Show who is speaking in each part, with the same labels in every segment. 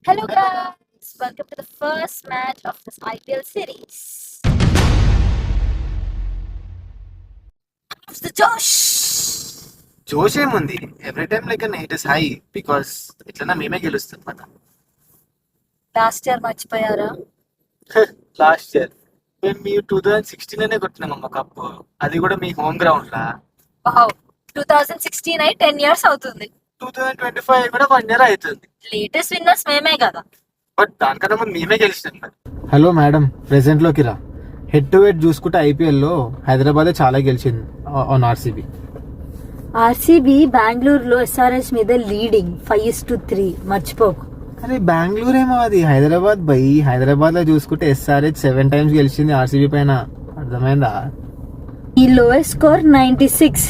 Speaker 1: Hello guys, welcome to the first match of this IPL series. How's the Josh?
Speaker 2: జోష్ ఏముంది every time like it is high because ఇట్లా మేమే గెలుస్తాం కదా.
Speaker 1: Last year మర్చిపోయారా?
Speaker 2: Last year మేము మీ 2016 కొట్టినామమ్మ cup, అది కూడా మీ హోమ్ గ్రౌండ్ లా.
Speaker 1: Wow, 2016 అయి 10 years అవుతుంది.
Speaker 2: 2025 కూడా 1 year అవుతుంది.
Speaker 1: లేటెస్ట్ విన్నర్స్ మేమే కదా.
Speaker 2: బట్ దానికన్నా ముందు మేమే గెలిచినాం మరి. హలో మేడం, ప్రెసెంట్ లోకి రా. హెడ్ టు హెడ్ చూసుకుంటే ఐపీఎల్ లో హైదరాబాద్ చాలా గెలిచింది ఆన్ ఆర్సీబీ.
Speaker 1: ఆర్సీబీ బెంగళూరులో ఎస్ఆర్హెచ్ మీద లీడింగ్ 5-3 మర్చిపోకు.
Speaker 2: అరే బెంగళూరు ఏమో, అది హైదరాబాద్ బై. హైదరాబాద్ లో చూసుకుంటే ఎస్ఆర్హెచ్ 7 times గెలిచింది ఆర్సీబీ పైన. అర్థమైందా?
Speaker 1: ఈ లోయెస్ట్ స్కోర్ 96.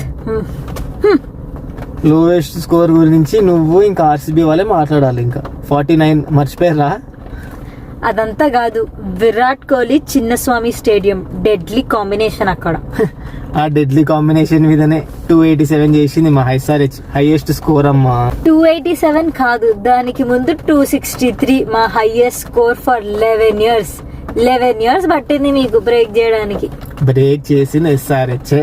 Speaker 2: లోయెస్ట్ స్కోర్ గురించి నువ్వు ఇంకా ఆర్సీబీ వాళ్ళే మాట్లాడాలి. ఇంకా 49 మర్చిపోయారా?
Speaker 1: అదంతా కాదు, Virat Kohli Chinnaswamy stadium deadly combination అక్కడ.
Speaker 2: ఆ డెడ్లీ కాంబినేషన్ మీదనే 287 చేసింది మా ఎస్ఆర్హెచ్, హైయెస్ట్ స్కోర్ అమ్మా.
Speaker 1: 287 కాదు, దానికి ముందు 263 మా highest score for 11 years. 11 years పట్టింది మీకు బ్రేక్ చేయడానికి.
Speaker 2: బ్రేక్ చేసిన ఎస్ఆర్హెచ్.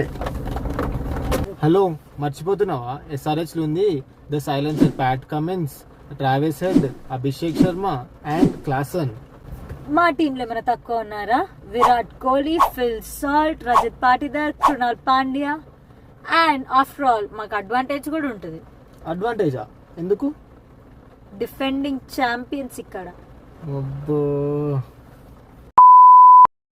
Speaker 2: హలో, మర్చిపోతున్నావా? ఎస్ఆర్హెచ్ లో ఉంది the silencer Pat Cummins, Travis head, Abhishek Sharma and Klaasen.
Speaker 1: మా టీంలో ఏమైనా తక్కువ ఉన్నారా? Virat Kohli, Phil Salt, Rajat Patidar, Krunal Pandya and after all మాకు అడ్వాంటేజ్ కూడా ఉంటుంది.
Speaker 2: అడ్వాంటేజా? ఎందుకు?
Speaker 1: డిఫెండింగ్ ఛాంపియన్స్ ఇక్కడ.
Speaker 2: అబ్బో.